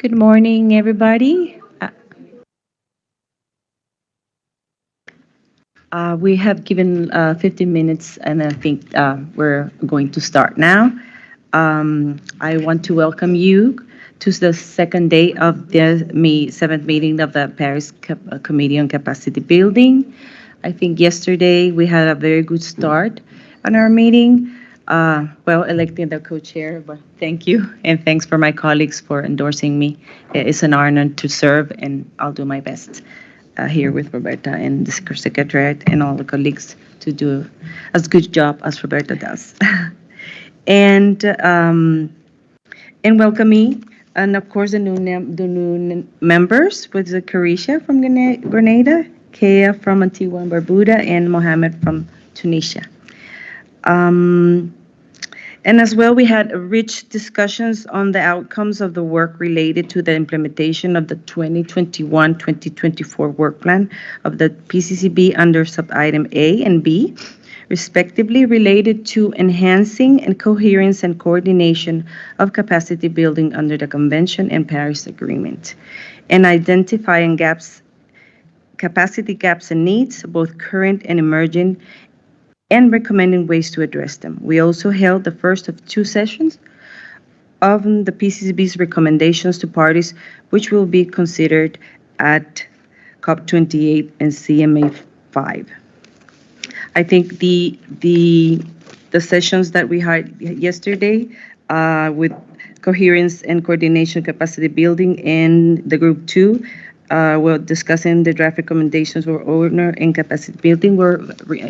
Good morning, everybody. We have given 15 minutes, and I think we're going to start now. I want to welcome you to the second day of the seventh meeting of the Paris Committee on Capacity Building. I think yesterday we had a very good start on our meeting. Electing the co-chair, but thank you, and thanks for my colleagues for endorsing me. It's an honor to serve, and I'll do my best here with Roberta and the secretariat and all the colleagues to do as good job as Roberta does. and and welcome me, and of course the new members with the Carisha from Grenada, Kea from Antigua and Barbuda, and Mohammed from Tunisia. Um, and as well, we had rich discussions on the outcomes of the work related to the implementation of the 2021-2024 work plan of the PCCB under sub-item A and B, respectively, related to enhancing and coherence and coordination of capacity building under the Convention and Paris Agreement, and identifying capacity gaps and needs, both current and emerging, and recommending ways to address them. We also held the first of two sessions of the PCCB's recommendations to parties, which will be considered at COP28 and CMA 5. I think the sessions that we had yesterday with coherence and coordination capacity building in the group 2, we're discussing the draft recommendations for owner and capacity building were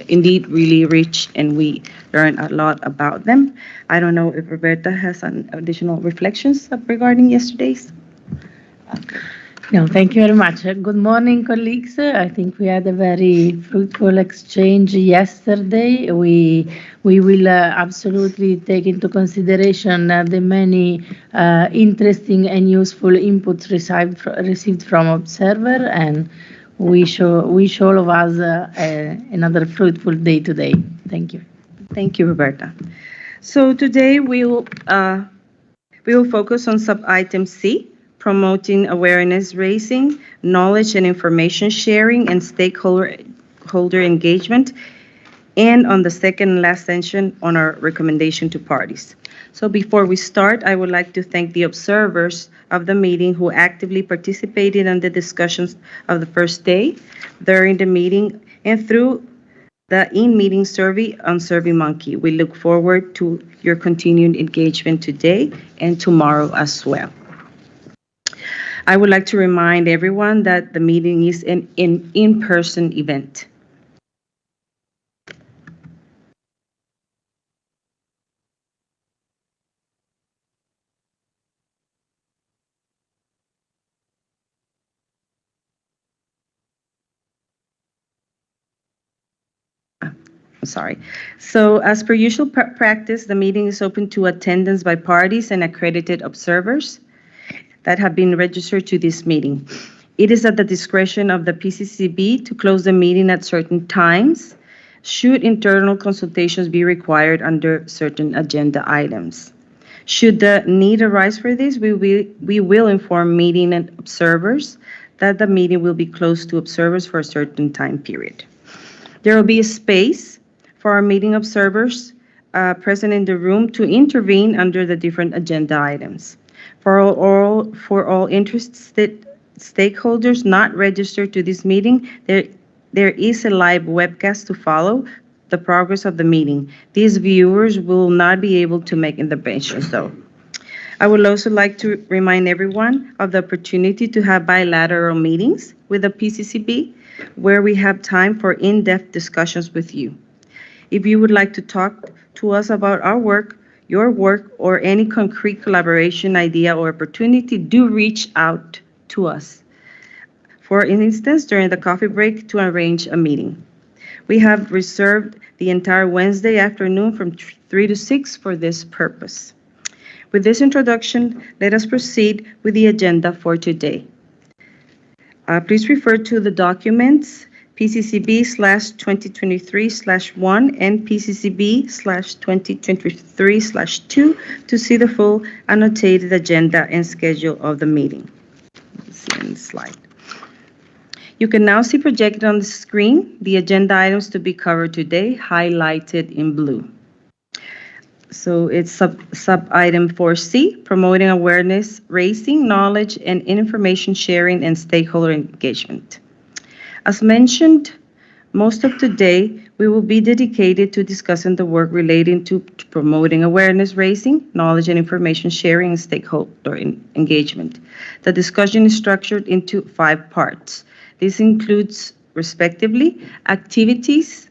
indeed really rich, and we learned a lot about them. I don't know if Roberta has some additional reflections regarding yesterday's. No, thank you very much. Good morning, colleagues. I think we had a very fruitful exchange yesterday. We will absolutely take into consideration the many interesting and useful inputs received from observer, and wish all of us another fruitful day today. Thank you. Thank you, Roberta. So today we will focus on sub-item C, promoting awareness raising, knowledge and information sharing, and stakeholder engagement, and on the second and last session on our recommendation to parties. So before we start, I would like to thank the observers of the meeting who actively participated in the discussions of the first day, during the meeting, and through the in-meeting survey on SurveyMonkey. We look forward to your continued engagement today and tomorrow as well. I would like to remind everyone that the meeting is an in-person event. Sorry. So as per usual practice, the meeting is open to attendance by parties and accredited observers that have been registered to this meeting. It is at the discretion of the PCCB to close the meeting at certain times, should internal consultations be required under certain agenda items. Should the need arise for this, we will inform meeting and observers that the meeting will be closed to observers for a certain time period. There will be a space for our meeting observers present in the room to intervene under the different agenda items. For all interested stakeholders not registered to this meeting, there is a live webcast to follow the progress of the meeting. These viewers will not be able to make interventions, though. I would also like to remind everyone of the opportunity to have bilateral meetings with the PCCB, where we have time for in-depth discussions with you. If you would like to talk to us about our work, your work, or any concrete collaboration idea or opportunity, do reach out to us. For instance, during the coffee break to arrange a meeting. We have reserved the entire Wednesday afternoon from 3 to 6 for this purpose. With this introduction, let us proceed with the agenda for today. Please refer to the documents PCCB/2023/1 and PCCB/2023/2 to see the full annotated agenda and schedule of the meeting. Let's see on the slide. You can now see projected on the screen the agenda items to be covered today, highlighted in blue. So it's sub-item 4C, promoting awareness, raising knowledge and information sharing and stakeholder engagement. As mentioned, most of today we will be dedicated to discussing the work relating to promoting awareness, raising knowledge and information sharing and stakeholder engagement. The discussion is structured into 5 parts. This includes, respectively, activities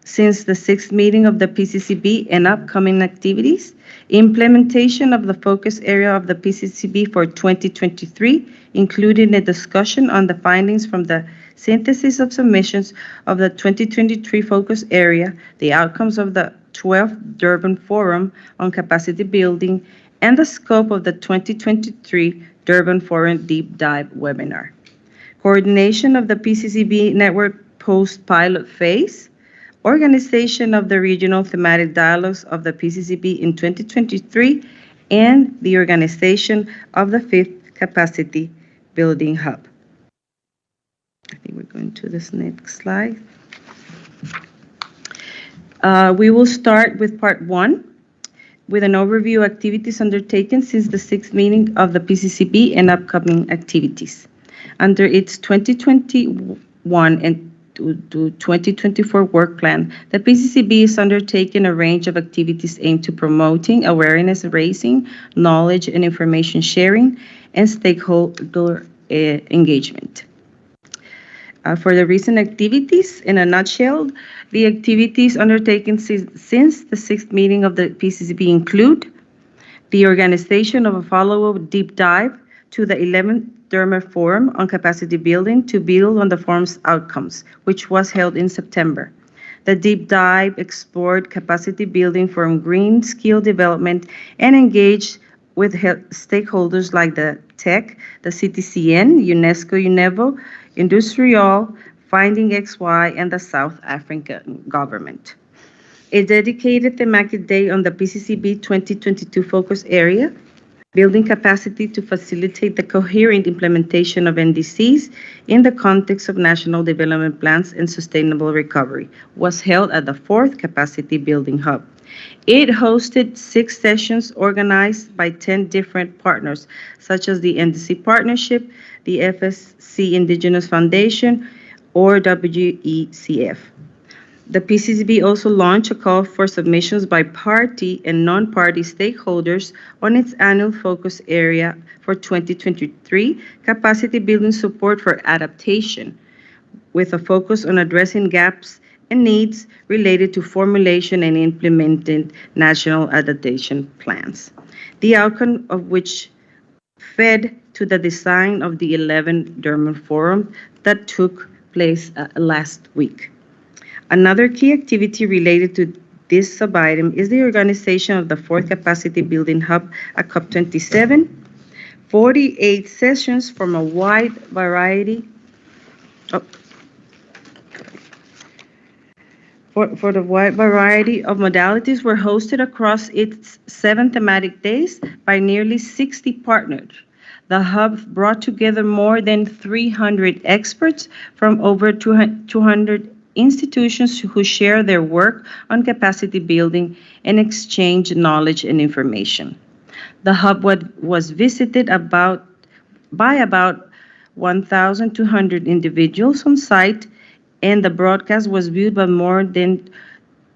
since the 6th meeting of the PCCB and upcoming activities, implementation of the focus area of the PCCB for 2023, including a discussion on the findings from the synthesis of submissions of the 2023 focus area, the outcomes of the 12th Durban Forum on Capacity Building, and the scope of the 2023 Durban Forum Deep Dive webinar. Coordination of the PCCB network post-pilot phase, organization of the regional thematic dialogues of the PCCB in 2023, and the organization of the 5th Capacity Building Hub. I think we're going to this next slide. We will start with part 1 with an overview of activities undertaken since the 6th meeting of the PCCB and upcoming activities. Under its 2021 and to 2024 work plan, the PCCB is undertaking a range of activities aimed to promoting awareness raising, knowledge and information sharing, and stakeholder engagement. For the recent activities, in a nutshell, the activities undertaken since the 6th meeting of the PCCB include the organization of a follow-up deep dive to the 11th Durban Forum on Capacity Building to build on the forum's outcomes, which was held in September. The deep dive explored capacity building from green skill development and engaged with stakeholders like the TEC, the CTCN, UNESCO, UNEVO, Industrial, Finding XY, and the South African government. A dedicated thematic day on the PCCB 2022 focus area, building capacity to facilitate the coherent implementation of NDCs in the context of national development plans and sustainable recovery, was held at the 4th Capacity Building Hub. It hosted 6 sessions organized by 10 different partners, such as the NDC Partnership, the FSC Indigenous Foundation, or WECF. The PCCB also launched a call for submissions by party and non-party stakeholders on its annual focus area for 2023, capacity building support for adaptation, with a focus on addressing gaps and needs related to formulation and implementing national adaptation plans, the outcome of which fed to the design of the 11th Durban Forum that took place last week. Another key activity related to this sub-item is the organization of the 4th Capacity Building Hub at COP27, 48 sessions from a wide variety of modalities were hosted across its 7 thematic days by nearly 60 partners. The hub brought together more than 300 experts from over 200 institutions who share their work on capacity building and exchange knowledge and information. The hub was visited by about 1,200 individuals on site, and the broadcast was viewed by more than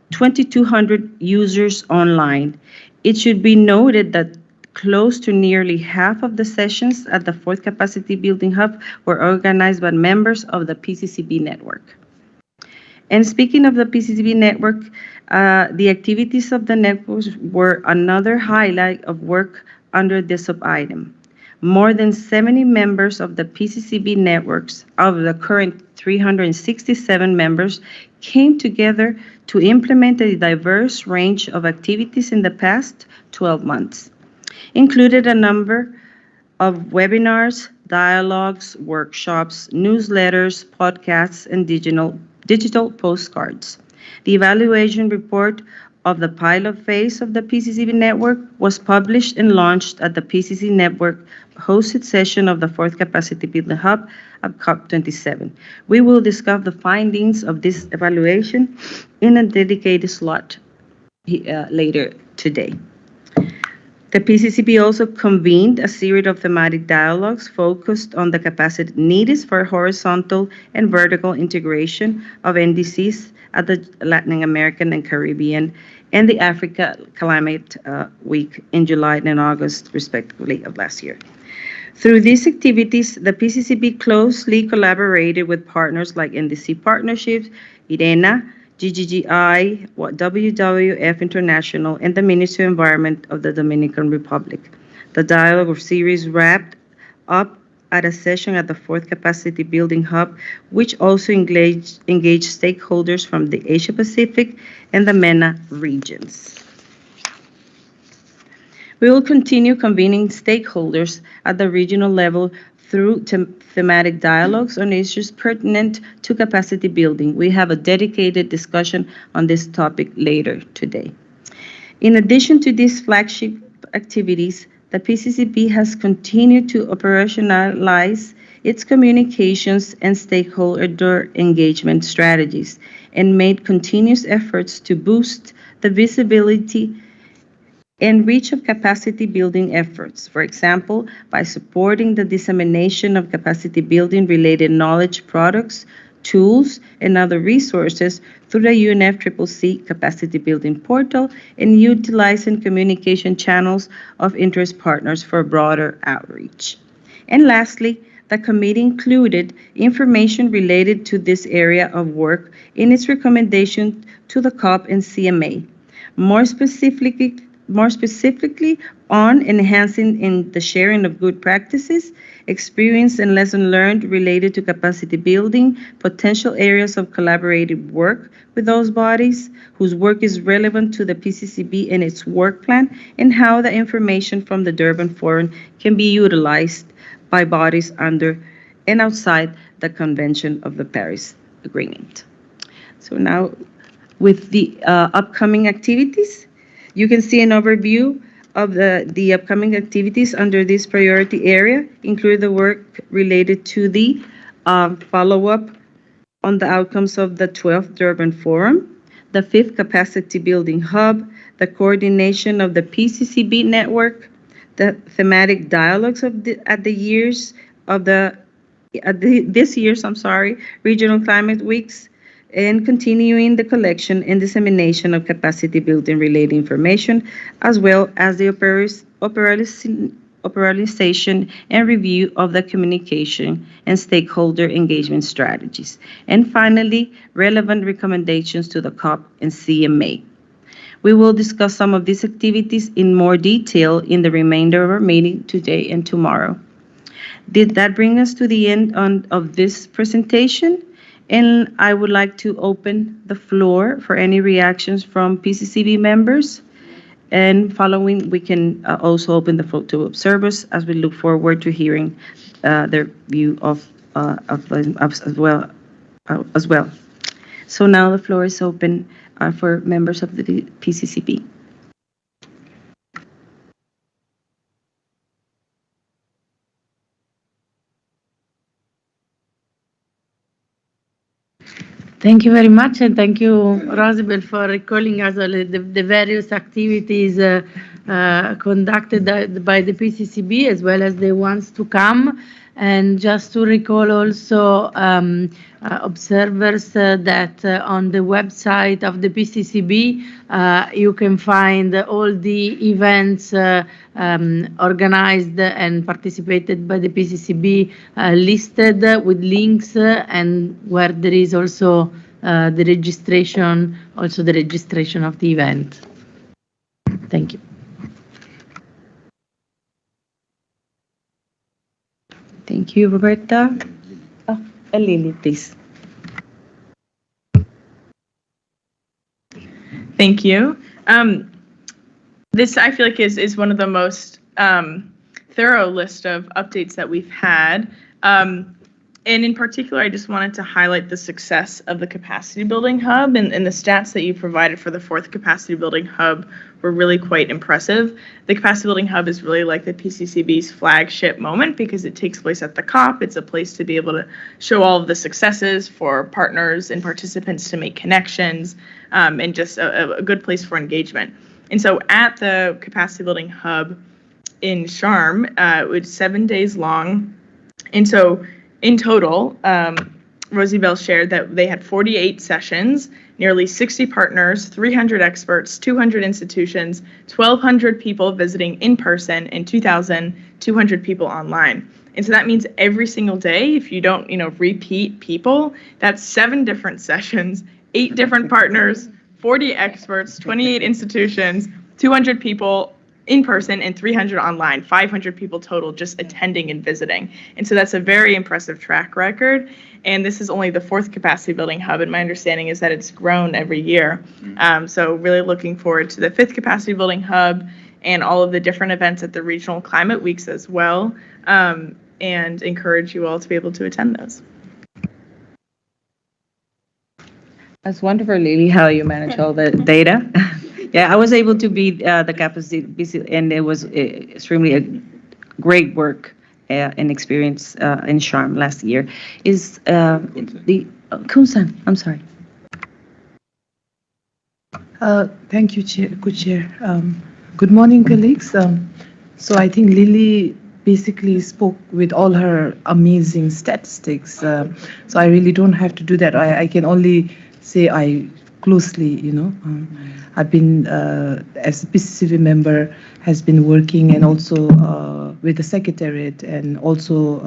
2,200 users online. It should be noted that close to nearly half of the sessions at the 4th Capacity Building Hub were organized by members of the PCCB network. And speaking of the PCCB network, the activities of the network were another highlight of work under this sub-item. More than 70 members of the PCCB networks, of the current 367 members, came together to implement a diverse range of activities in the past 12 months. Included a number of webinars, dialogues, workshops, newsletters, podcasts, and digital postcards. The evaluation report of the pilot phase of the PCCB network was published and launched at the PCC network hosted session of the fourth Capacity Building Hub at COP27. We will discuss the findings of this evaluation in a dedicated slot later today. The PCCB also convened a series of thematic dialogues focused on the capacity needed for horizontal and vertical integration of NDCs at the Latin American and Caribbean and the Africa Climate Week in July and August, respectively, of last year. Through these activities, the PCCB closely collaborated with partners like NDC Partnerships, IRENA, GGGI, WWF International, and the Ministry of Environment of the Dominican Republic. The dialogue series wrapped up at a session at the fourth Capacity Building Hub, which also engaged stakeholders from the Asia Pacific and the MENA regions. We will continue convening stakeholders at the regional level through thematic dialogues on issues pertinent to capacity building. We have a dedicated discussion on this topic later today. In addition to these flagship activities, the PCCB has continued to operationalize its communications and stakeholder engagement strategies and made continuous efforts to boost the visibility and reach of capacity building efforts, for example, by supporting the dissemination of capacity building related knowledge products, tools, and other resources through the UNFCCC capacity building portal and utilizing communication channels of interest partners for broader outreach. And lastly, the committee included information related to this area of work in its recommendation to the COP and CMA. More specifically on enhancing in the sharing of good practices, experience and lesson learned related to capacity building, potential areas of collaborative work with those bodies whose work is relevant to the PCCB and its work plan, and how the information from the Durban Forum can be utilized by bodies under and outside the Convention of the Paris Agreement. So now with the upcoming activities, you can see an overview of the upcoming activities under this priority area, include the work related to the follow-up on the outcomes of the 12th Durban Forum, the 5th Capacity Building Hub, the coordination of the PCCB network, the thematic dialogues of this year's regional climate weeks, and continuing the collection and dissemination of capacity building related information, as well as the operationalization and review of the communication and stakeholder engagement strategies. And finally, relevant recommendations to the COP and CMA. We will discuss some of these activities in more detail in the remainder of our meeting today and tomorrow. Did that bring us to the end of this presentation? And I would like to open the floor for any reactions from PCCB members. And following, we can also open the floor to observers as we look forward to hearing their view of as well. So now the floor is open for members of the PCCB. Thank you very much, and thank you, Rosabel, for recalling us all the various activities conducted by the PCCB as well as the ones to come. And just to recall also observers that on the website of the PCCB you can find all the events organized and participated by the PCCB listed with links and where there is also the registration of the event. Thank you. Thank you, Roberta. Lily, please. Thank you. This, I feel like, is one of the most thorough list of updates that we've had. And in particular, I just wanted to highlight the success of the Capacity Building Hub, and the stats that you provided for the 4th Capacity Building Hub were really quite impressive. The Capacity Building Hub is really like the PCCB's flagship moment because it takes place at the COP. It's a place to be able to show all of the successes for partners and participants to make connections, and just a good place for engagement. And so at the Capacity Building Hub in Sharm, it was 7 days long. And so in total, Rosie Bell shared that they had 48 sessions, nearly 60 partners, 300 experts, 200 institutions, 1,200 people visiting in person, and 2,200 people online. And so that means every single day, if you don't, repeat people, that's 7 different sessions, 8 different partners, 40 experts, 28 institutions, 200 people in person and 300 online, 500 people total just attending and visiting. And so that's a very impressive track record. And this is only the 4th Capacity Building Hub, and my understanding is that it's grown every year. So really looking forward to the 5th Capacity Building Hub and all of the different events at the Regional Climate Weeks as well, and encourage you all to be able to attend those. That's wonderful, Lily, how you manage all the data. Yeah, I was able to be the capacity, and it was extremely great work and experience in Sharm last year. Is the Kun-san? I'm sorry. Thank you, Co-Chair. Good morning, colleagues. So I think Lily basically spoke with all her amazing statistics. So I really don't have to do that. I can only say I closely, I've been, as a PCCB member, has been working and also with the Secretariat, and also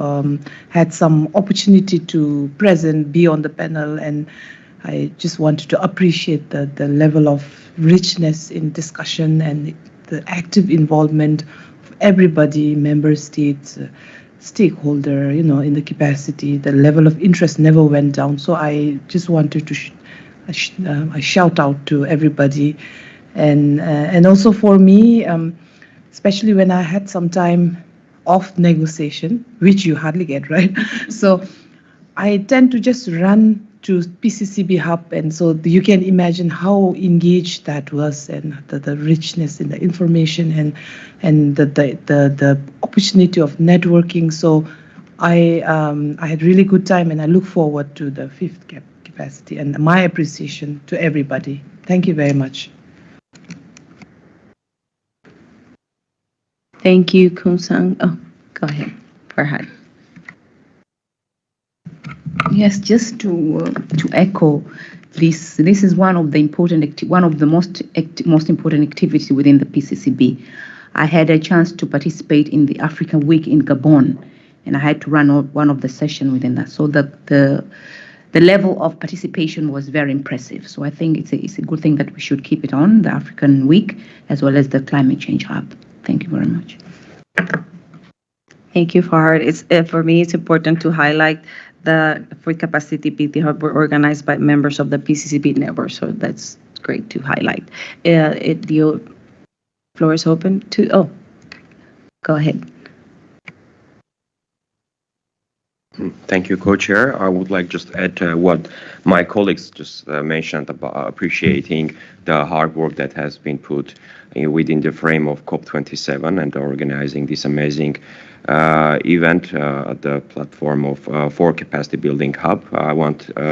had some opportunity to be on the panel, and I just wanted to appreciate the level of richness in discussion and the active involvement of everybody, member states, stakeholder, in the capacity. The level of interest never went down. So I just wanted to a shout out to everybody, and also for me, especially when I had some time off negotiation, which you hardly get, right? So I tend to just run to PCCB Hub, and so you can imagine how engaged that was, and the richness in the information, and the opportunity of networking. So I had really good time, and I look forward to the 5th capacity, and my appreciation to everybody. Thank you very much. Thank you, Kun-san. Oh, go ahead, Farhad. Yes, just to echo this. This is one of the most important activity within the PCCB. I had a chance to participate in the African Week in Gabon, and I had to run one of the sessions within that. So the level of participation was very impressive. So I think it's a good thing that we should keep it on, the African Week, as well as the Climate Change Hub. Thank you very much. Thank you, Farhad. For me, it's important to highlight the Free Capacity PT Hub were organized by members of the PCCB network, so that's great to highlight. The floor is open to, go ahead. Thank you, Co-Chair. I would like just add what my colleagues just mentioned about appreciating the hard work that has been put within the frame of COP27 and organizing this amazing event at the platform of 4 Capacity Building Hub.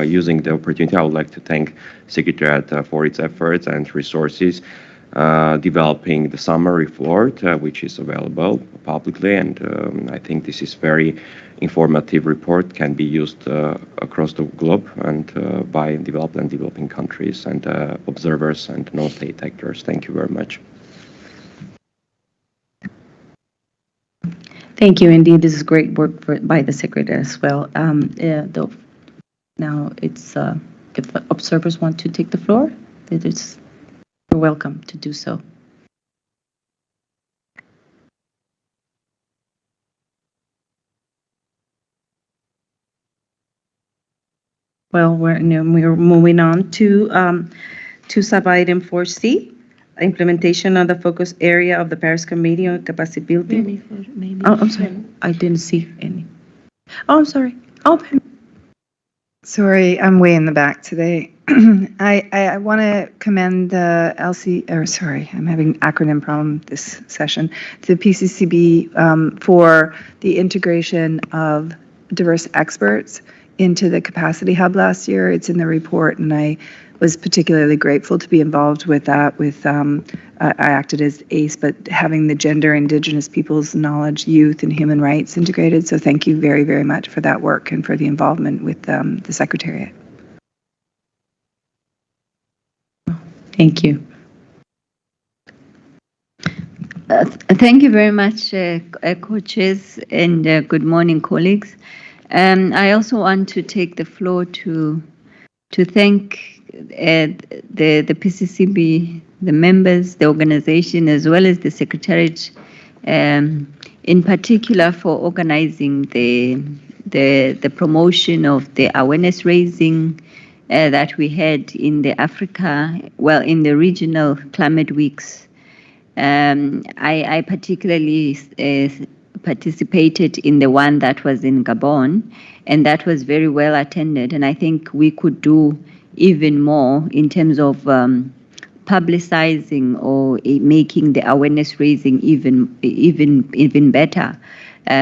Using the opportunity, I would like to thank Secretariat for its efforts and resources developing the summary report, which is available publicly, and I think this is very informative report, can be used across the globe and by developed and developing countries and observers and non-state actors. Thank you very much. Thank you. Indeed, this is great work by the Secretary as well. Now, it's if the observers want to take the floor, you're welcome to do so. Well, we're moving on to sub-item 4C, implementation of the focus area of the Paris Committee on Capacity Building. Oh, I'm sorry. I didn't see any. Oh, I'm sorry. Oh, Sorry, I'm way in the back today. I want to commend the I'm having acronym problem this session, the PCCB for the integration of diverse experts into the Capacity Hub last year. It's in the report, and I was particularly grateful to be involved with that. I acted as ACE, but having the gender, Indigenous peoples, knowledge, youth, and human rights integrated. So thank you very, very much for that work and for the involvement with the Secretariat. thank you. Thank you very much, coaches, and good morning, colleagues. I also want to take the floor to thank the PCCB, the members, the organization, as well as the Secretariat, in particular for organizing the promotion of the awareness raising that we had in the in the regional climate weeks. I particularly participated in the one that was in Gabon, and that was very well attended. And I think we could do even more in terms of publicizing or making the awareness raising even better.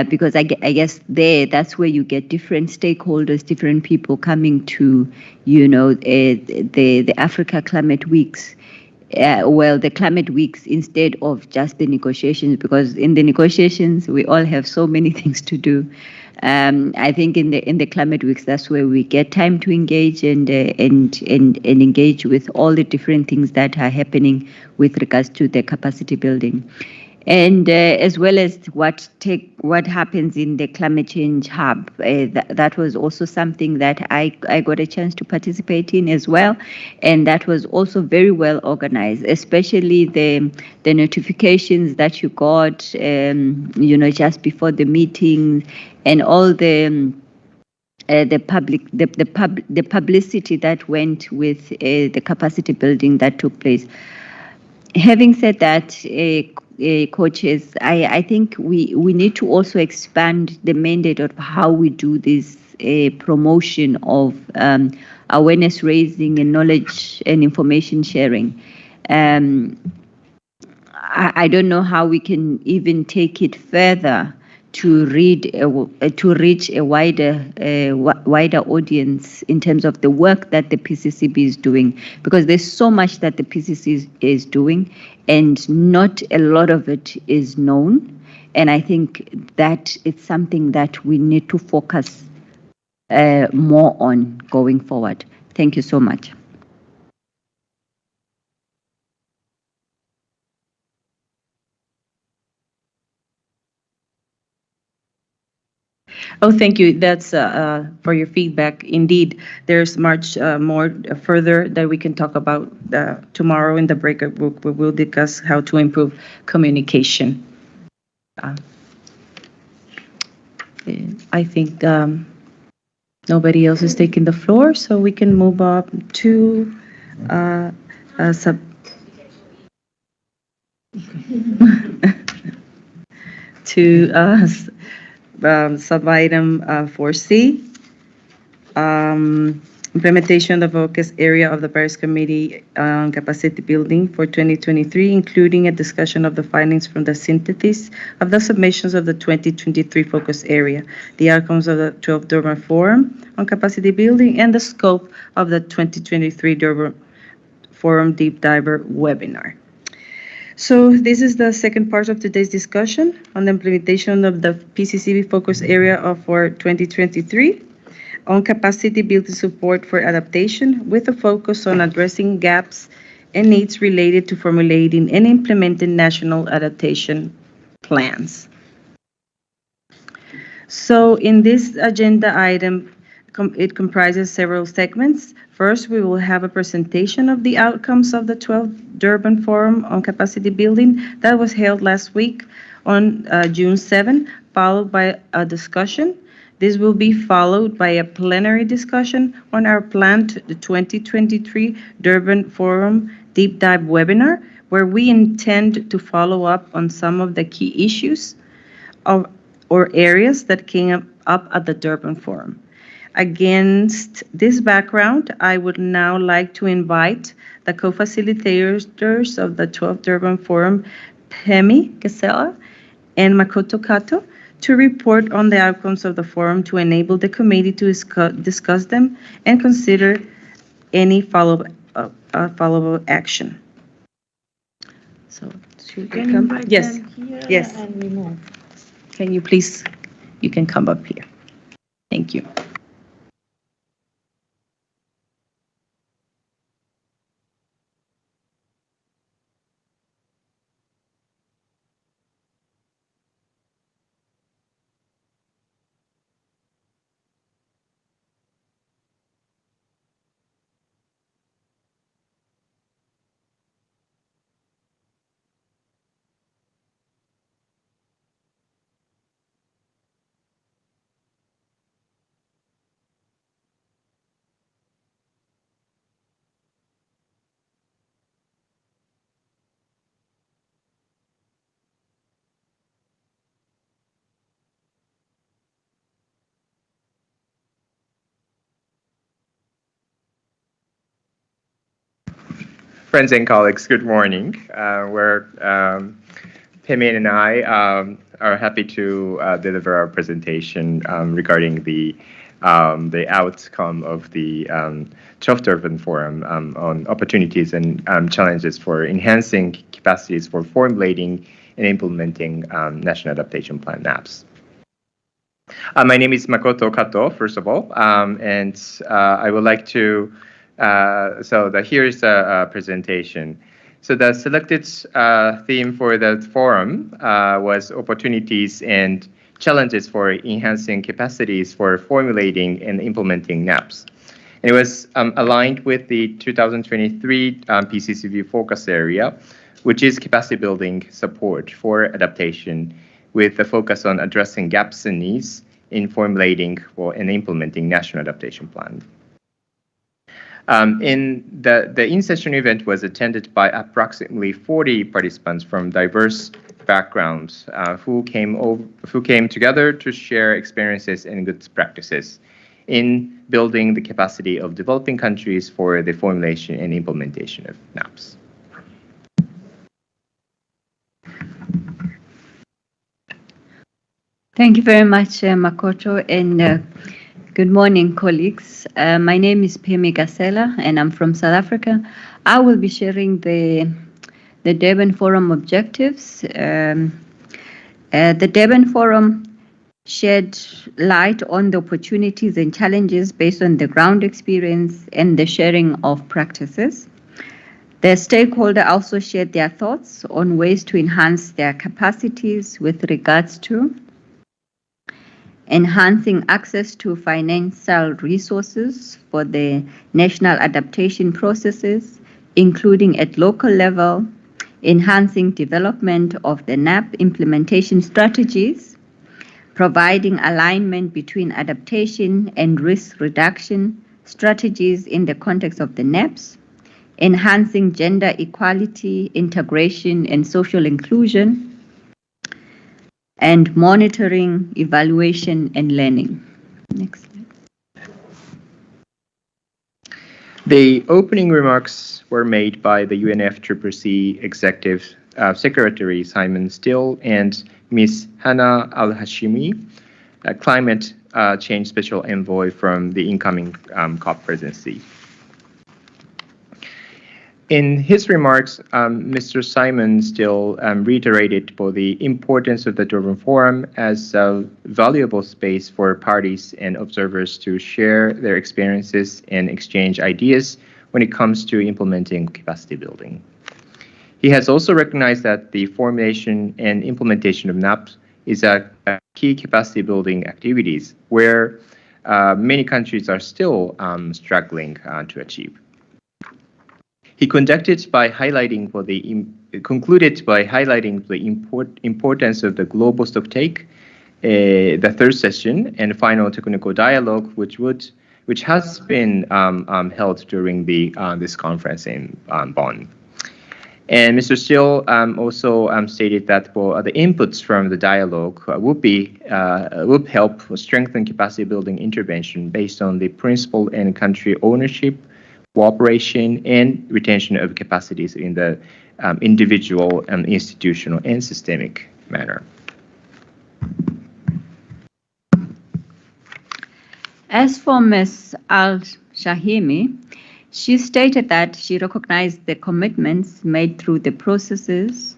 Because I guess that's where you get different stakeholders, different people coming to, the Africa Climate Weeks. The climate weeks instead of just the negotiations, because in the negotiations we all have so many things to do. I think in the climate weeks, that's where we get time to engage and engage with all the different things that are happening with regards to the capacity building. And as well as what happens in the climate change hub. That was also something that I got a chance to participate in as well, and that was also very well organized, especially the notifications that you got just before the meeting, and all the publicity that went with the capacity building that took place. Having said that, coaches, I think we need to also expand the mandate of how we do this promotion of awareness raising and knowledge and information sharing. I don't know how we can even take it further to reach a wider audience in terms of the work that the PCCB is doing, because there's so much that the PCC is doing, and not a lot of it is known. And I think that it's something that we need to focus more on going forward. Thank you so much. Oh, thank you. That's for your feedback. Indeed, there's much more further that we can talk about tomorrow in the breakout group. We will discuss how to improve communication. I think nobody else is taking the floor, so we can move up to sub-item 4C, implementation of the focus area of the Paris Committee on Capacity Building for 2023, including a discussion of the findings from the synthesis of the submissions of the 2023 focus area, the outcomes of the 12th Durban Forum on Capacity Building, and the scope of the 2023 Durban Forum Deep Diver webinar. So this is the second part of today's discussion on the implementation of the PCCB focus area for 2023 on capacity building support for adaptation, with a focus on addressing gaps and needs related to formulating and implementing national adaptation plans. So in this agenda item, it comprises several segments. First, we will have a presentation of the outcomes of the 12th Durban Forum on Capacity Building that was held last week on June 7, followed by a discussion. This will be followed by a plenary discussion on our planned 2023 Durban Forum Deep Dive webinar, where we intend to follow up on some of the key issues or areas that came up at the Durban Forum. Against this background, I would now like to invite the co-facilitators of the 12th Durban Forum, Pemi Gasela and Makoto Kato, to report on the outcomes of the forum to enable the committee to discuss them and consider any follow-up action. So, should we come? Yes. Yes. And we move. Can you please, you can come up here. Thank you. Friends and colleagues, good morning. Pemi and I are happy to deliver our presentation regarding the outcome of the 12th Durban Forum on opportunities and challenges for enhancing capacities for formulating and implementing National Adaptation Plan NAPs. My name is Makoto Kato, first of all, and I would like to here's the presentation. So the selected theme for the forum was opportunities and challenges for enhancing capacities for formulating and implementing NAPs. And it was aligned with the 2023 PCCB focus area, which is capacity building support for adaptation with the focus on addressing gaps and needs in formulating and implementing National Adaptation Plan. The in-session event was attended by approximately 40 participants from diverse backgrounds who came together to share experiences and good practices in building the capacity of developing countries for the formulation and implementation of NAPs. Thank you very much, Makoto, and good morning, colleagues. My name is Pemi Gasela, and I'm from South Africa. I will be sharing the Durban Forum objectives. The Durban Forum shed light on the opportunities and challenges based on the ground experience and the sharing of practices. The stakeholder also shared their thoughts on ways to enhance their capacities with regards to enhancing access to financial resources for the national adaptation processes, including at local level, enhancing development of the NAP implementation strategies, providing alignment between adaptation and risk reduction strategies in the context of the NAPs, enhancing gender equality, integration, and social inclusion, and monitoring, evaluation, and learning. Next slide. The opening remarks were made by the UNFCCC Executive Secretary Simon Still and Ms. Hannah Al-Hashimi, Climate Change Special Envoy from the incoming COP presidency. In his remarks, Mr. Simon Still reiterated both the importance of the Durban Forum as a valuable space for parties and observers to share their experiences and exchange ideas when it comes to implementing capacity building. He has also recognized that the formulation and implementation of NAPs is a key capacity building activities where many countries are still struggling to achieve. He concluded by highlighting the importance of the global stocktake, the third session, and final technical dialogue, which has been held during this conference in Bonn. And Mr. Steele also stated that the inputs from the dialogue would help strengthen capacity building intervention based on the principle and country ownership, cooperation, and retention of capacities in the individual, institutional, and systemic manner. As for Ms. Al-Shahimi, she stated that she recognized the commitments made through the processes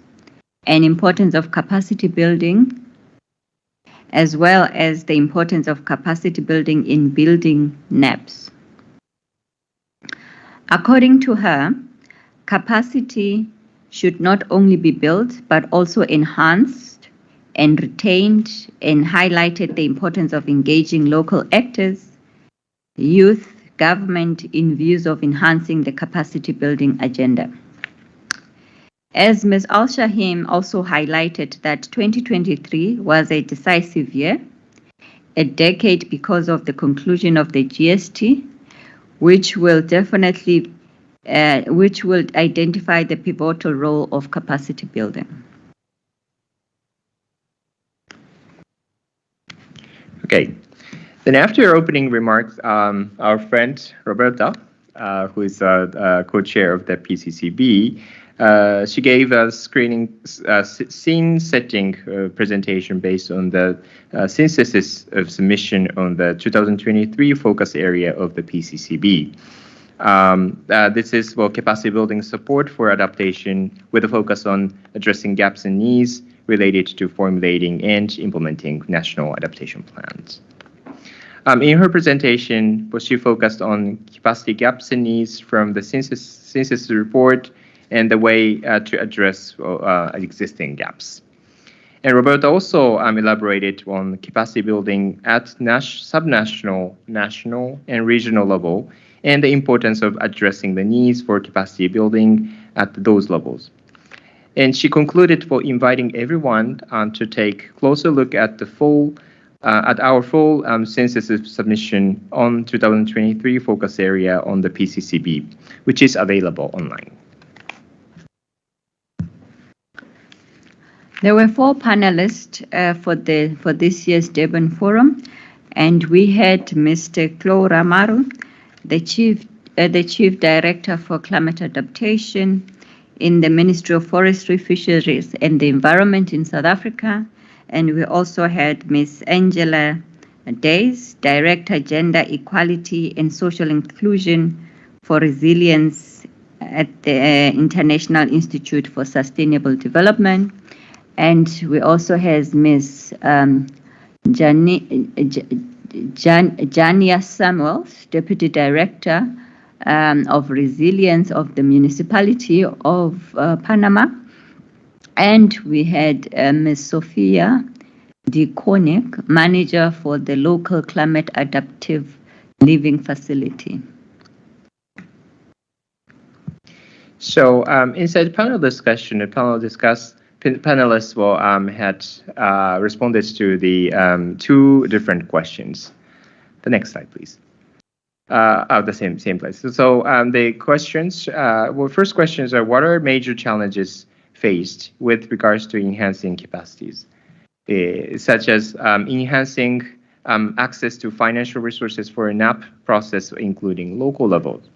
and importance of capacity building, as well as the importance of capacity building in building NAPs. According to her, capacity should not only be built, but also enhanced and retained, and highlighted the importance of engaging local actors, youth, government in views of enhancing the capacity building agenda. As Ms. Al-Shahim also highlighted that 2023 was a decisive year, a decade because of the conclusion of the GST, which will identify the pivotal role of capacity building. Okay. Then after your opening remarks, our friend Roberta, who is co-chair of the PCCB, she gave a scene-setting presentation based on the synthesis of submission on the 2023 focus area of the PCCB. This is capacity building support for adaptation with a focus on addressing gaps and needs related to formulating and implementing national adaptation plans. In her presentation, she focused on capacity gaps and needs from the census report and the way to address existing gaps. And Roberta also elaborated on capacity building at subnational, national, and regional level, and the importance of addressing the needs for capacity building at those levels. And she concluded for inviting everyone to take a closer look at our full census submission on 2023 focus area on the PCCB, which is available online. There were 4 panelists for this year's Durban Forum, and we had Mr. Klo Ramaru, the Chief Director for Climate Adaptation in the Ministry of Forestry, Fisheries and the Environment in South Africa. And we also had Ms. Angela Days, Director, Gender Equality and Social Inclusion for Resilience at the International Institute for Sustainable Development. And we also have Ms. Jania Samuels, Deputy Director of Resilience of the Municipality of Panama. And we had Ms. Sophia De Koning, Manager for the Local Climate Adaptive Living Facility. So inside the panel discussion, panelists had responded to the 2 different questions. The next slide, please. The same place. So the questions, first questions are, what are major challenges faced with regards to enhancing capacities, such as enhancing access to financial resources for a NAP process, including local levels,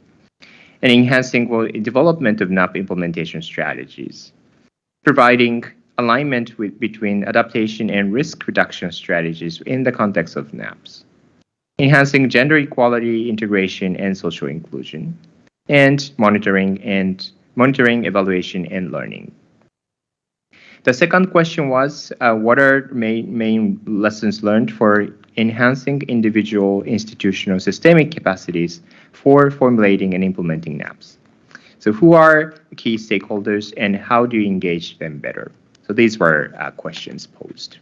and enhancing development of NAP implementation strategies, providing alignment between adaptation and risk reduction strategies in the context of NAPs, enhancing gender equality, integration, and social inclusion, and monitoring, evaluation, and learning. The second question was, what are main lessons learned for enhancing individual, institutional, systemic capacities for formulating and implementing NAPs? So who are key stakeholders and how do you engage them better? So these were questions posed.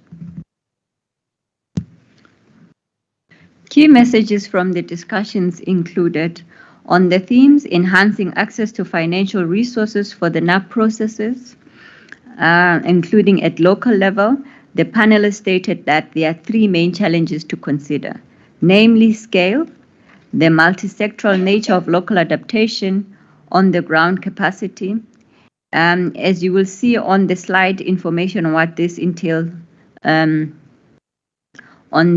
Key messages from the discussions included on the themes enhancing access to financial resources for the NAP processes, including at local level. The panelists stated that there are 3 main challenges to consider, namely scale, the multi-sectoral nature of local adaptation, on-the-ground capacity, As you will see on the slide, information on what this entails. On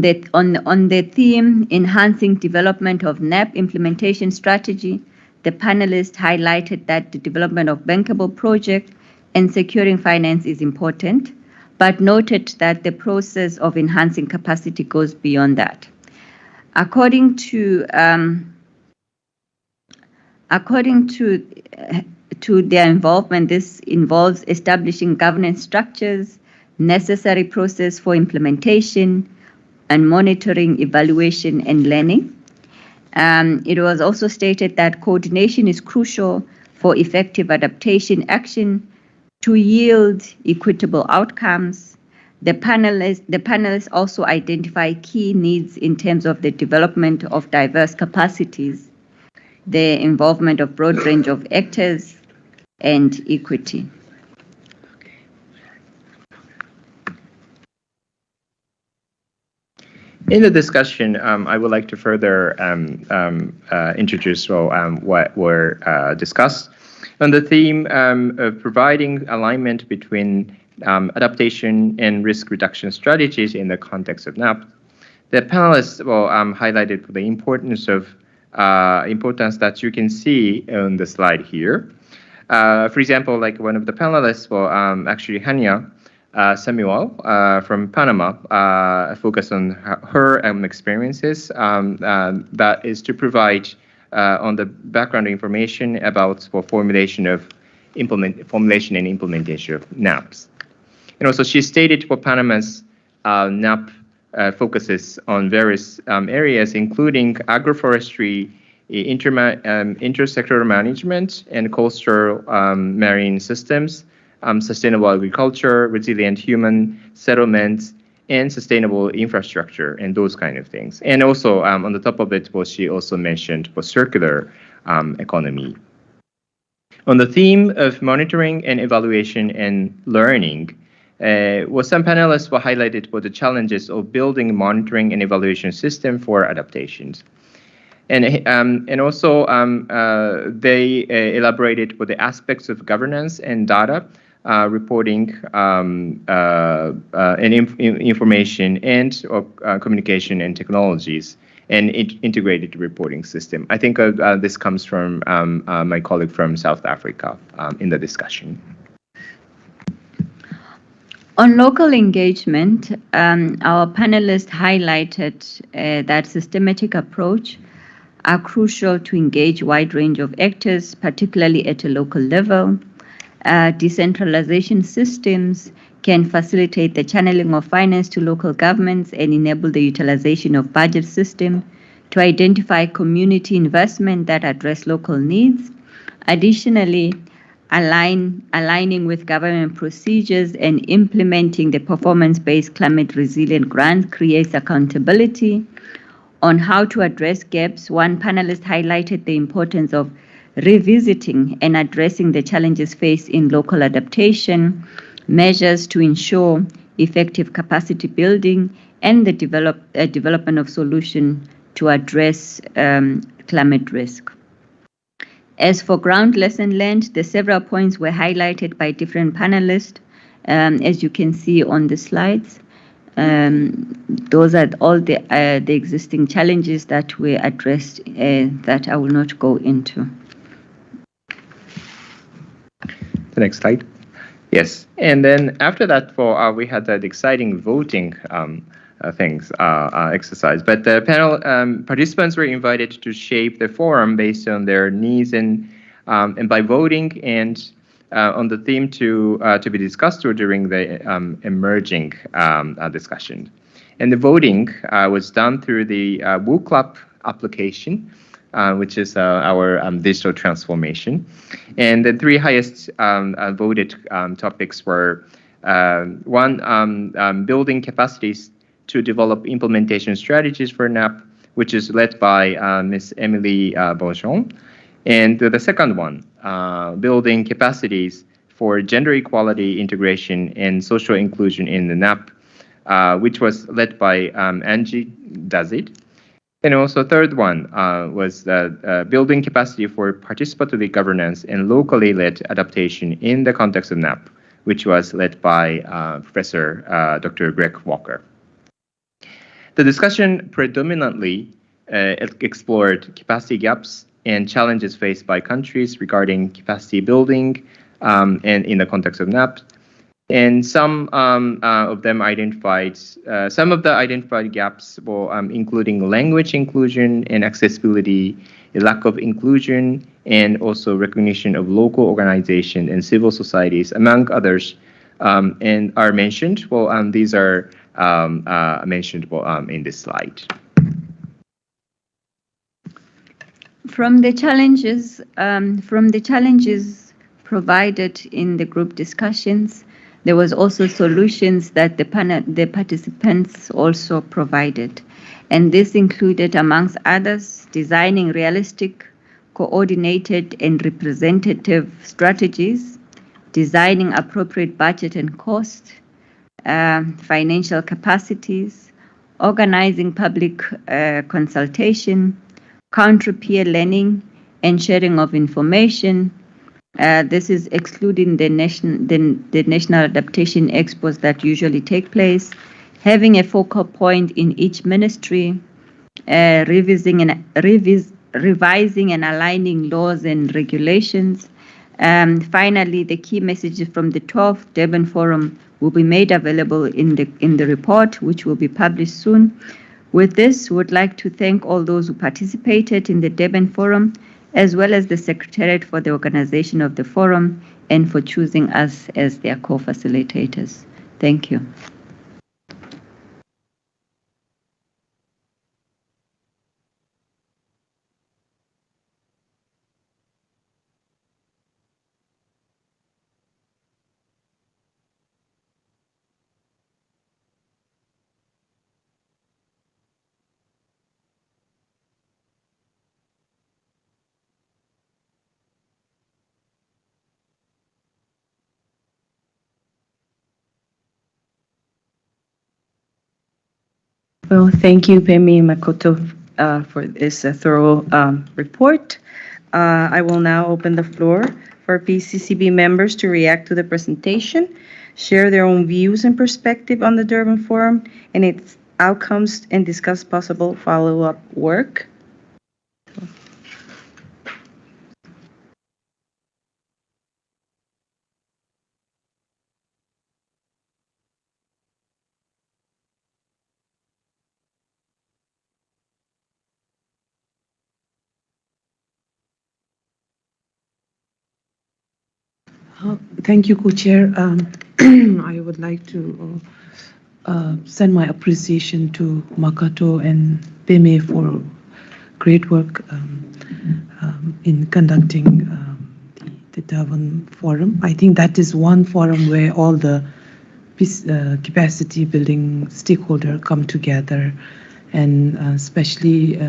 the theme, enhancing development of NAP implementation strategy, the panelists highlighted that the development of bankable project and securing finance is important, but noted that the process of enhancing capacity goes beyond that. According to their involvement, this involves establishing governance structures, necessary process for implementation, and monitoring, evaluation, and learning. It was also stated that coordination is crucial for effective adaptation action to yield equitable outcomes. The panelists also identify key needs in terms of the development of diverse capacities, the involvement of broad range of actors, and equity. In the discussion, I would like to further introduce what were discussed on the theme of providing alignment between adaptation and risk reduction strategies in the context of NAP. The panelists highlighted the importance that you can see on the slide here. For example, like one of the panelists, actually Hania Samuel from Panama, focused on her experiences. That is to provide on the background information about formulation and implementation of NAPs. And also, she stated Panama's NAP focuses on various areas, including agroforestry, intersectoral management, and coastal marine systems, sustainable agriculture, resilient human settlements, and sustainable infrastructure, and those kind of things. And also, on the top of it, she also mentioned circular economy. On the theme of monitoring and evaluation and learning, some panelists were highlighted the challenges of building a monitoring and evaluation system for adaptations. And also, they elaborated the aspects of governance and data reporting and information and communication and technologies and integrated reporting system. I think this comes from my colleague from South Africa in the discussion. On local engagement, our panelists highlighted that systematic approach are crucial to engage wide range of actors, particularly at a local level. Decentralization systems can facilitate the channeling of finance to local governments and enable the utilization of budget system to identify community investment that address local needs. Additionally, aligning with government procedures and implementing the performance-based climate resilient grant creates accountability. On how to address gaps, one panelist highlighted the importance of revisiting and addressing the challenges faced in local adaptation, measures to ensure effective capacity building, and the development of solutions to address climate risk. As for ground lesson learned, the several points were highlighted by different panelists, as you can see on the slides. Those are all the existing challenges that were addressed that I will not go into. The next slide. Yes, and then after that, we had that exciting voting exercise. But the panel participants were invited to shape the forum based on their needs and by voting and on the theme to be discussed during the emerging discussion. And the voting was done through the Woo Club application, which is our digital transformation. And the three highest voted topics were one, building capacities to develop implementation strategies for NAP, which is led by Ms. Emily Beauchamp. And the second one, building capacities for gender equality, integration, and social inclusion in the NAP, which was led by Angie Dazid. And also third one was building capacity for participatory governance and locally led adaptation in the context of NAP, which was led by Professor Dr. Greg Walker. The discussion predominantly explored capacity gaps and challenges faced by countries regarding capacity building and in the context of NAP. And some of them identified, some of the identified gaps, well, including language inclusion and accessibility, a lack of inclusion, and also recognition of local organization and civil societies, among others, and are mentioned. Well, these are mentioned in this slide. From the challenges provided in the group discussions, there was also solutions that the participants also provided. And this included, amongst others, designing realistic, coordinated, and representative strategies, designing appropriate budget and cost, financial capacities, organizing public consultation, counter-peer learning, and sharing of information. This is excluding the national adaptation expos that usually take place, having a focal point in each ministry, revising and aligning laws and regulations. Finally, the key messages from the 12th Durban Forum will be made available in the report, which will be published soon. With this, we would like to thank all those who participated in the Durban Forum, as well as the Secretariat for the organization of the forum and for choosing us as their co-facilitators. Thank you. Well, thank you, Pemi Makoto, for this thorough report. I will now open the floor for PCCB members to react to the presentation, share their own views and perspective on the Durban Forum and its outcomes, and discuss possible follow-up work. Thank you, Co-Chair. I would like to send my appreciation to Makato and Peme for great work in conducting the Durban Forum. I think that is one forum where all the capacity building stakeholders come together, and especially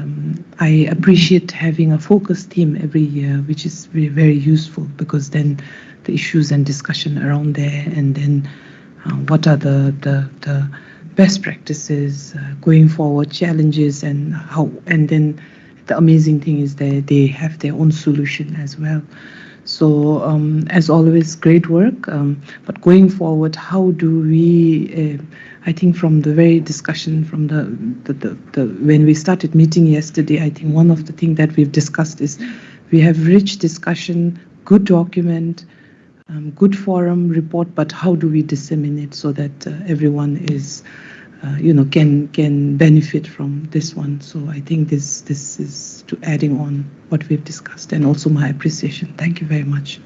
I appreciate having a focus theme every year, which is very, very useful, because then the issues and discussion around there, and then what are the best practices going forward, challenges, and how, and then the amazing thing is that they have their own solution as well. So as always, great work, but going forward, how do we, I think from the very discussion from the when we started meeting yesterday, I think one of the things that we've discussed is we have rich discussion, good document, good forum report, but how do we disseminate so that everyone is, can benefit from this one? So I think this is to adding on what we've discussed, and also my appreciation. Thank you very much.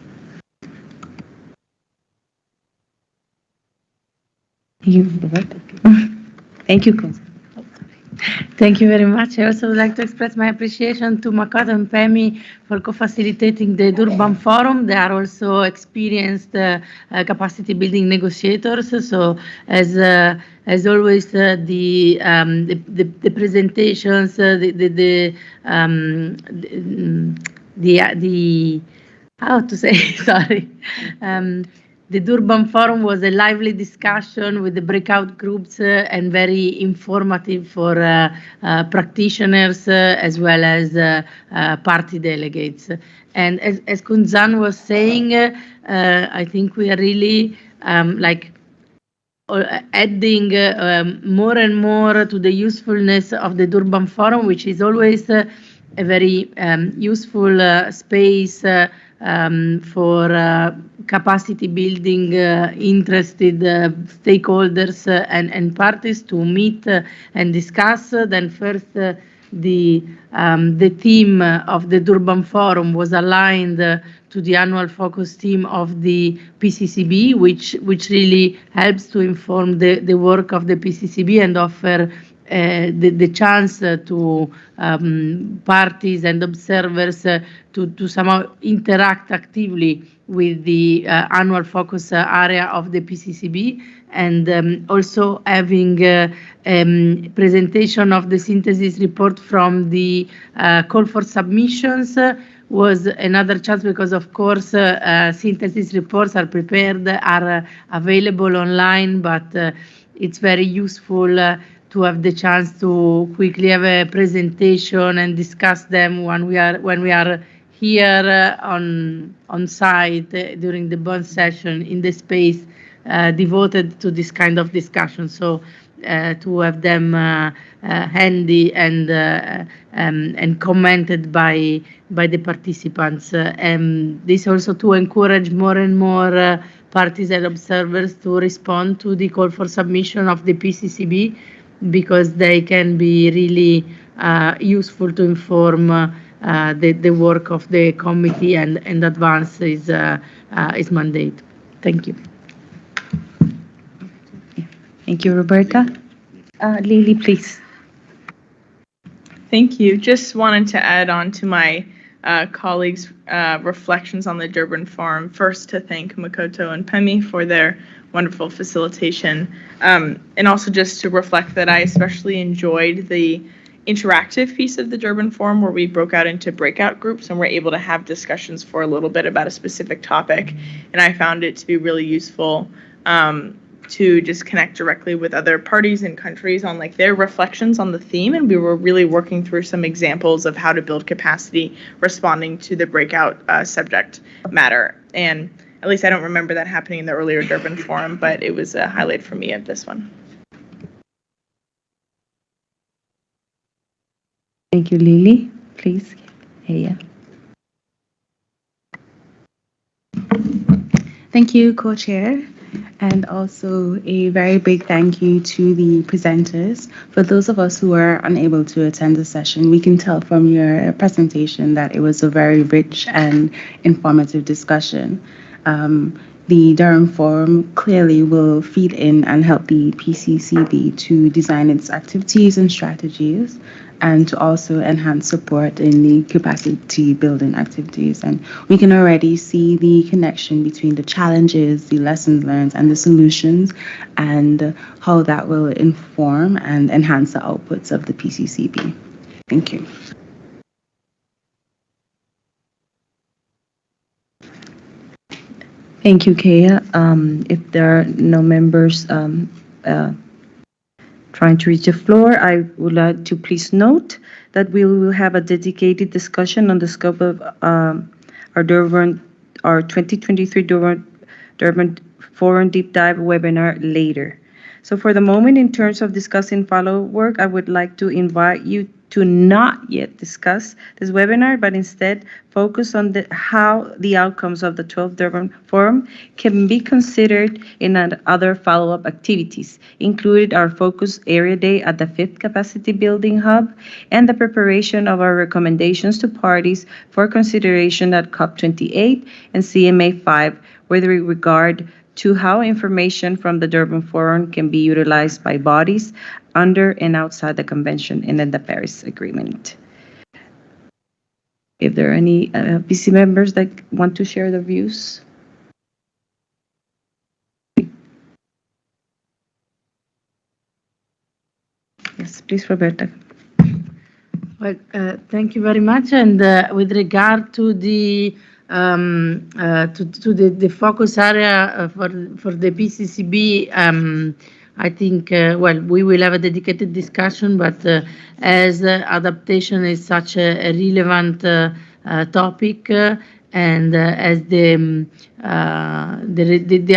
Thank you, Councillor. Thank you very much. I also would like to express my appreciation to Makato and Pemi for co-facilitating the Durban Forum. They are also experienced capacity building negotiators. So as always, the presentations, how to say, sorry. the Durban Forum was a lively discussion with the breakout groups and very informative for practitioners as well as party delegates. And as Kunzan was saying, I think we are really adding more and more to the usefulness of the Durban Forum, which is always a very useful space for capacity building interested stakeholders and parties to meet and discuss. Then first, the theme of the Durban Forum was aligned to the annual focus theme of the PCCB, which really helps to inform the work of the PCCB and offer the chance to parties and observers to somehow interact actively with the annual focus area of the PCCB, and also having presentation of the synthesis report from the call for submissions was another chance, because of course synthesis reports are prepared, are available online, but it's very useful to have the chance to quickly have a presentation and discuss them when we are here on site during the Bonn session in the space devoted to this kind of discussion. So to have them handy and commented by the participants, and this also to encourage more and more parties and observers to respond to the call for submission of the PCCB, because they can be really useful to inform the work of the committee and advance its mandate. Thank you. Thank you, Roberta. Lily, please. Thank you. Just wanted to add on to my colleagues' reflections on the Durban Forum. First, to thank Makoto and Pemi for their wonderful facilitation, and also just to reflect that I especially enjoyed the interactive piece of the Durban Forum, where we broke out into breakout groups and were able to have discussions for a little bit about a specific topic, and I found it to be really useful to just connect directly with other parties and countries on their reflections on the theme, and we were really working through some examples of how to build capacity responding to the breakout subject matter. And at least I don't remember that happening in the earlier Durban Forum, but it was a highlight for me of this one. Thank you, Lily. Please, Heya. Thank you, Co-Chair. And also a very big thank you to the presenters. For those of us who were unable to attend the session, we can tell from your presentation that it was a very rich and informative discussion. The Durham Forum clearly will feed in and help the PCCB to design its activities and strategies, and to also enhance support in the capacity building activities. And we can already see the connection between the challenges, the lessons learned, and the solutions, and how that will inform and enhance the outputs of the PCCB. Thank you. Thank you, Kaya. If there are no members trying to reach the floor, I would like to please note that we will have a dedicated discussion on the scope of our 2023 Durban Forum Deep Dive webinar later. So for the moment, in terms of discussing follow-up work, I would like to invite you to not yet discuss this webinar, but instead focus on how the outcomes of the 12th Durban Forum can be considered in other follow-up activities, including our focus area day at the 5th Capacity Building Hub and the preparation of our recommendations to parties for consideration at COP28 and CMA 5 with regard to how information from the Durban Forum can be utilized by bodies under and outside the Convention and in the Paris Agreement. If there are any PC members that want to share their views. Yes, please, Roberta. Well, thank you very much. And with regard to the the focus area for the PCCB, I think, well, we will have a dedicated discussion, but as adaptation is such a relevant topic, and as the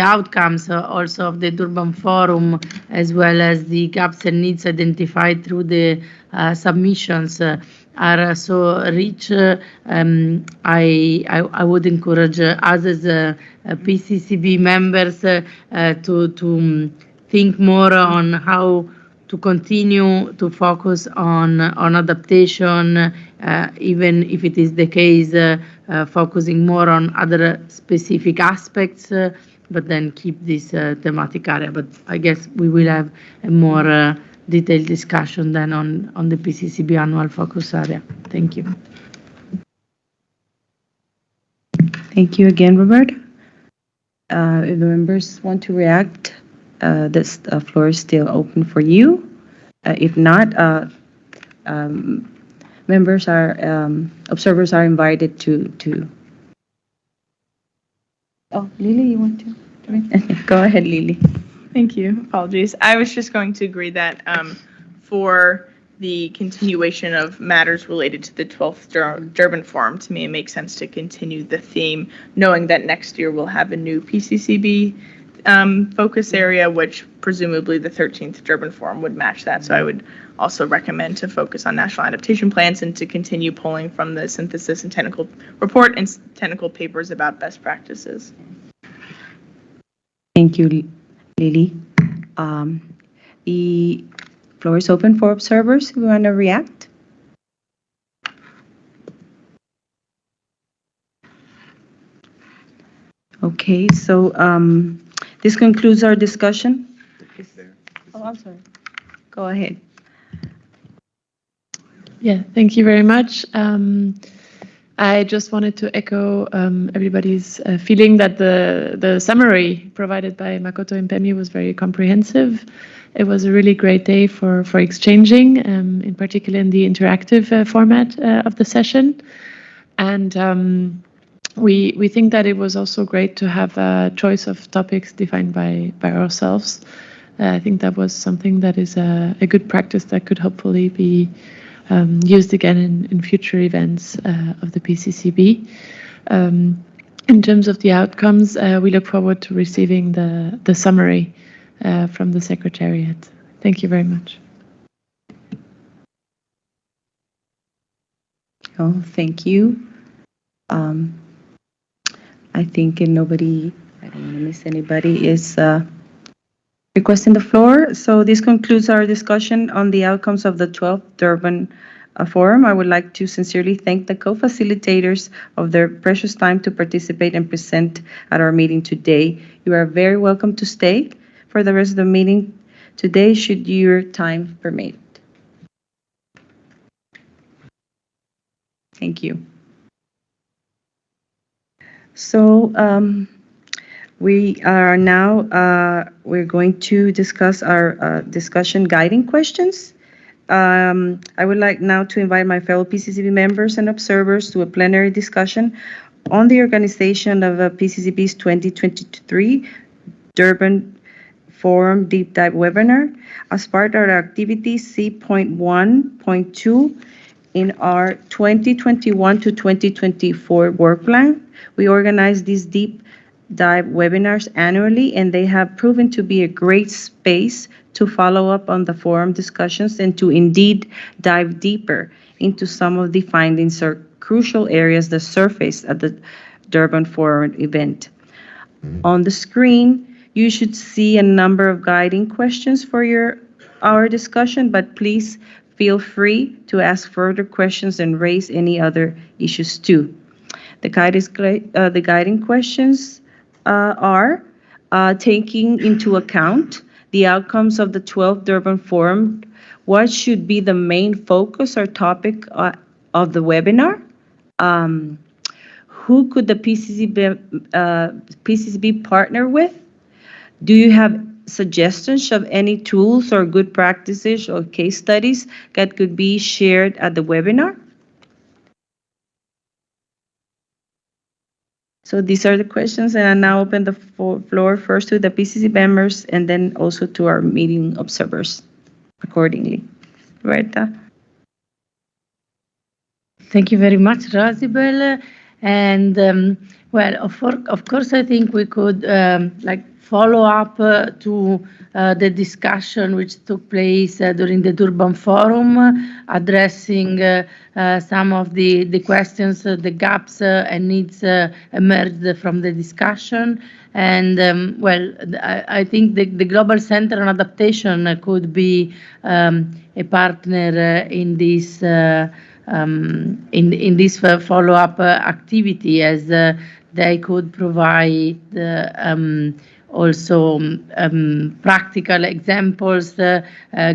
outcomes also of the Durban Forum, as well as the gaps and needs identified through the submissions, are so rich. I would encourage us as PCCB members to think more on how to continue to focus on adaptation, even if it is the case focusing more on other specific aspects, but then keep this thematic area. But I guess we will have a more detailed discussion then on the PCCB annual focus area. Thank you. Thank you again, Robert. If the members want to react, this floor is still open for you. If not, members are observers are invited to. Oh, Lily, you want to? Go ahead, Lily. Thank you. Apologies. I was just going to agree that for the continuation of matters related to the 12th Durban Forum, to me, it makes sense to continue the theme, knowing that next year we'll have a new PCCB focus area, which presumably the 13th Durban Forum would match that. So I would also recommend to focus on national adaptation plans and to continue pulling from the synthesis and technical report and technical papers about best practices. Thank you, Lily. The floor is open for observers who want to react. Okay, so this concludes our discussion. Oh, I'm sorry. Go ahead. Yeah, thank you very much. I just wanted to echo everybody's feeling that the summary provided by Makoto and Pemi was very comprehensive. It was a really great day for exchanging, in particular in the interactive format of the session. And we think that it was also great to have a choice of topics defined by ourselves. I think that was something that is a good practice that could hopefully be used again in future events of the PCCB. In terms of the outcomes, we look forward to receiving the summary from the Secretariat. Thank you very much. Oh, thank you. I think nobody, I don't want to miss anybody, is requesting the floor. So this concludes our discussion on the outcomes of the 12th Durban Forum. I would like to sincerely thank the co-facilitators of their precious time to participate and present at our meeting today. You are very welcome to stay for the rest of the meeting today, should your time permit. Thank you. So we are now, we're going to discuss our discussion guiding questions. I would like now to invite my fellow PCCB members and observers to a plenary discussion on the organization of PCCB's 2023 Durban Forum Deep Dive Webinar as part of our activity C.1.2 in our 2021 to 2024 work plan. We organize these deep dive webinars annually, and they have proven to be a great space to follow up on the forum discussions and to indeed dive deeper into some of the findings or crucial areas that surfaced at the Durban Forum event. On the screen, you should see a number of guiding questions for our discussion, but please feel free to ask further questions and raise any other issues too. The guiding questions are taking into account the outcomes of the 12th Durban Forum. What should be the main focus or topic of the webinar? Who could the PCCB partner with? Do you have suggestions of any tools or good practices or case studies that could be shared at the webinar? So these are the questions, and I now open the floor first to the PCC members and then also to our meeting observers accordingly. Roberta? Thank you very much, Rosibel. And well, of course, I think we could follow up to the discussion which took place during the Durban Forum, addressing some of the questions, the gaps and needs emerged from the discussion. And well, I think the Global Center on Adaptation could be a partner in this follow-up activity, as they could provide also practical examples,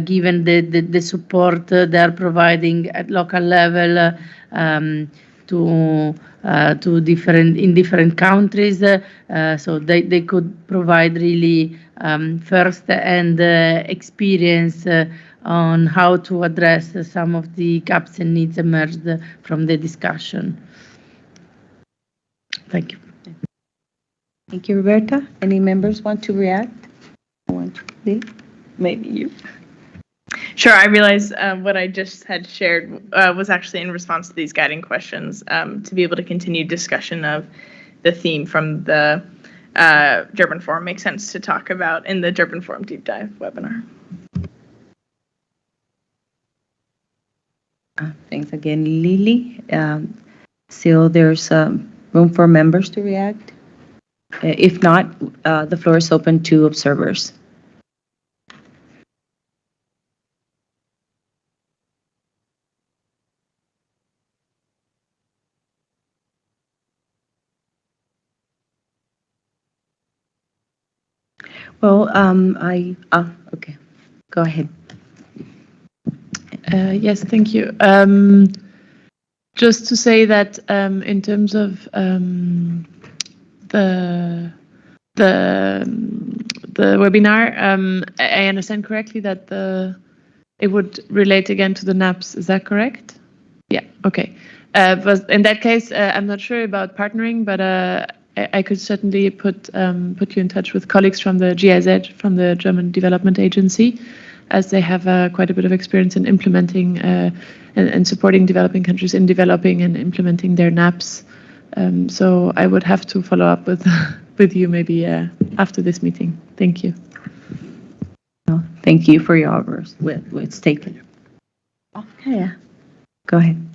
given the support they are providing at local level to different countries. So they could provide really first-hand experience on how to address some of the gaps and needs emerged from the discussion. Thank you. Thank you, Roberta. Any members want to react? Maybe you. Sure, I realize what I just had shared was actually in response to these guiding questions, to be able to continue discussion of the theme from the Durban Forum makes sense to talk about in the Durban Forum Deep Dive webinar. Thanks again, Lily. So there's room for members to react. If not, the floor is open to observers. Well, okay, go ahead. Yes, thank you. Just to say that in terms of the webinar, I understand correctly that it would relate again to the NAPS. Is that correct? Yeah. Okay. But in that case, I'm not sure about partnering, but I could certainly put you in touch with colleagues from the GIZ, from the German Development Agency, as they have quite a bit of experience in implementing and supporting developing countries in developing and implementing their NAPs. So I would have to follow up with with you maybe after this meeting. Thank you. Well, thank you for your offers. It's taken. Okay. Go ahead.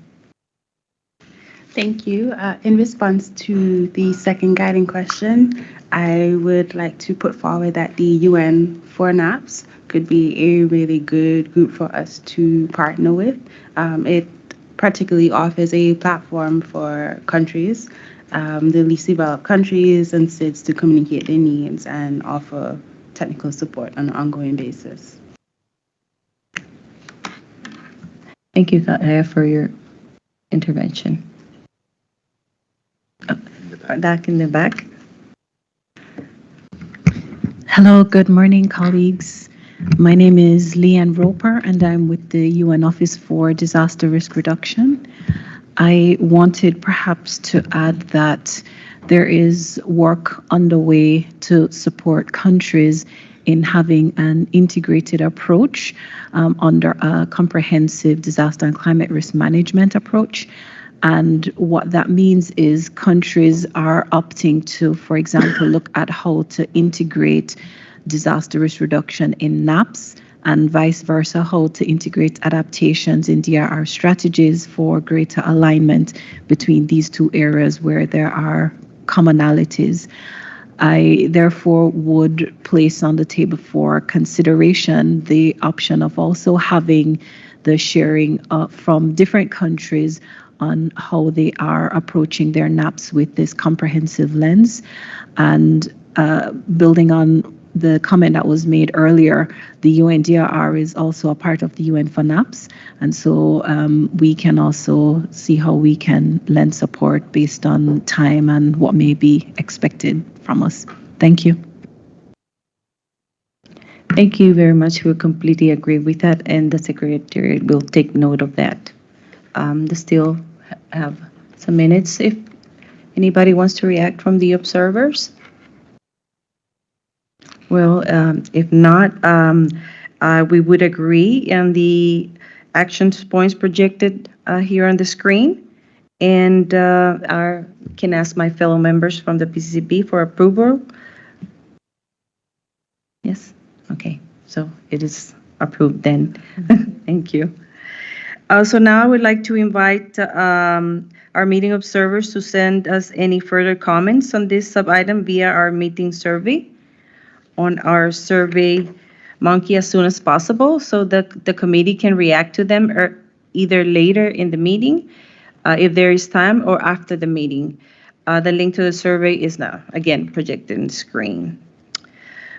Thank you. In response to the second guiding question, I would like to put forward that the UN for NAPS could be a really good group for us to partner with. It particularly offers a platform for countries, the least developed countries and SIDS, to communicate their needs and offer technical support on an ongoing basis. Thank you, Kaya, for your intervention. Back in the back. Hello, good morning, colleagues. My name is Leanne Roper, and I'm with the UN Office for Disaster Risk Reduction. I wanted perhaps to add that there is work underway to support countries in having an integrated approach under a comprehensive disaster and climate risk management approach. And what that means is countries are opting to, for example, look at how to integrate disaster risk reduction in NAPS, and vice versa, how to integrate adaptations in DRR strategies for greater alignment between these two areas where there are commonalities. I therefore would place on the table for consideration the option of also having the sharing from different countries on how they are approaching their NAPS with this comprehensive lens. And building on the comment that was made earlier, the UNDRR is also a part of the UN for NAPS, and so we can also see how we can lend support based on time and what may be expected from us. Thank you. Thank you very much. We completely agree with that, and the Secretariat will take note of that. Still have some minutes if Anybody wants to react from the observers? Well, if not, we would agree on the action points projected here on the screen. And can ask my fellow members from the PCCB for approval. Yes? Okay, so it is approved then. Thank you. So now I would like to invite our meeting observers to send us any further comments on this sub-item via our meeting survey on our Survey Monkey as soon as possible so that the committee can react to them either later in the meeting if there is time or after the meeting. The link to the survey is now, again, projected on the screen.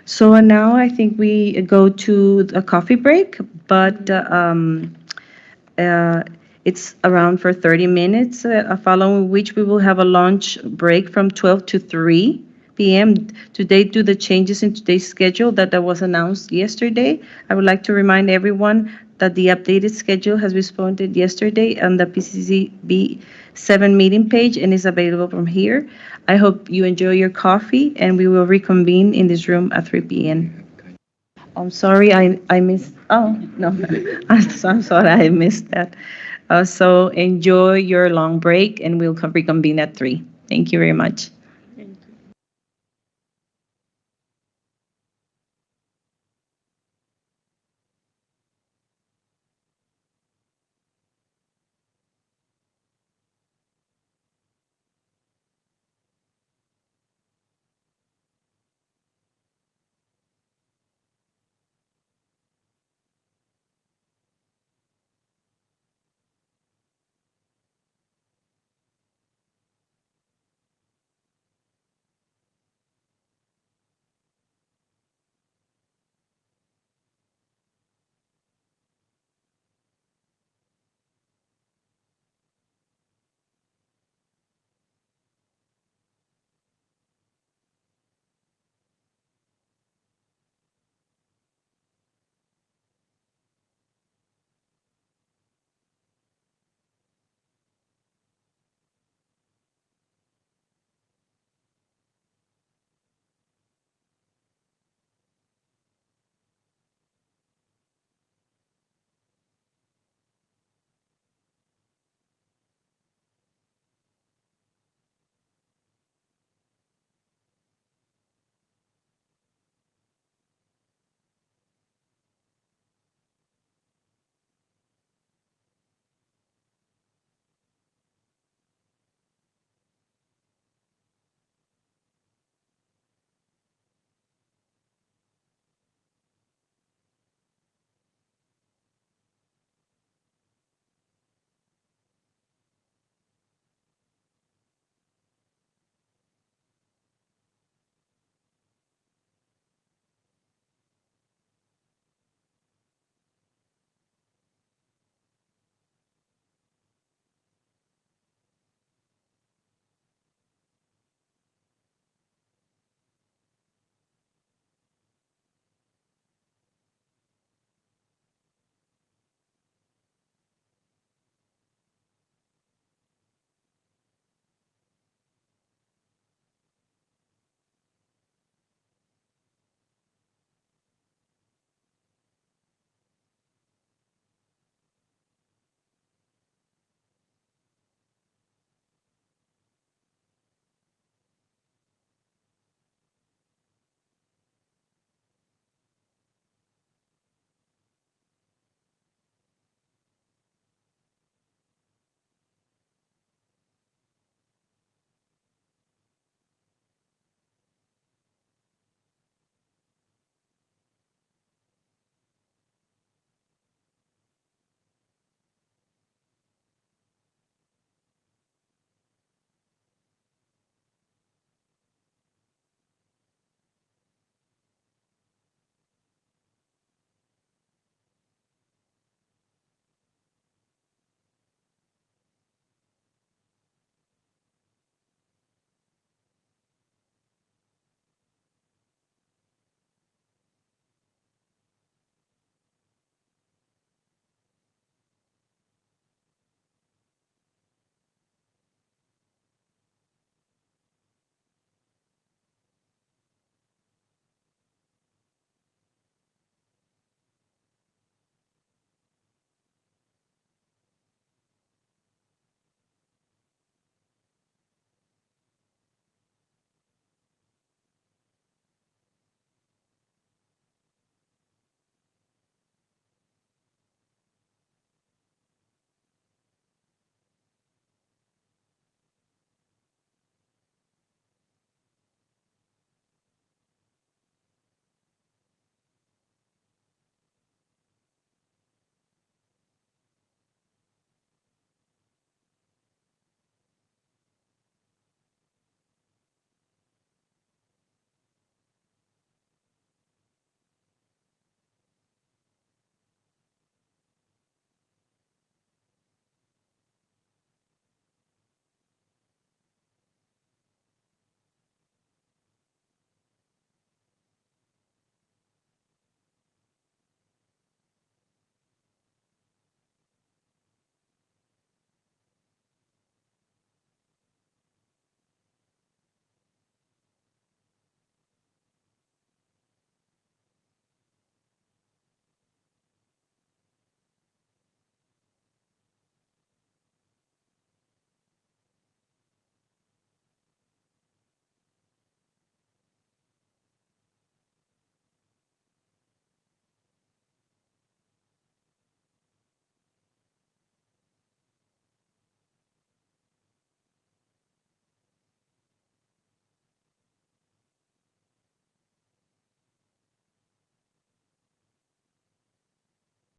So now I think we go to a coffee break, but it's around for 30 minutes, following which we will have a lunch break from 12 to 3 p.m. Today, due to the changes in today's schedule that was announced yesterday, I would like to remind everyone that the updated schedule has been posted yesterday on the PCCB 7 meeting page and is available from here. I hope you enjoy your coffee, and we will reconvene in this room at 3 p.m. I'm sorry, I missed, oh, no, I'm sorry, I missed that. So enjoy your long break, and we'll reconvene at 3. Thank you very much.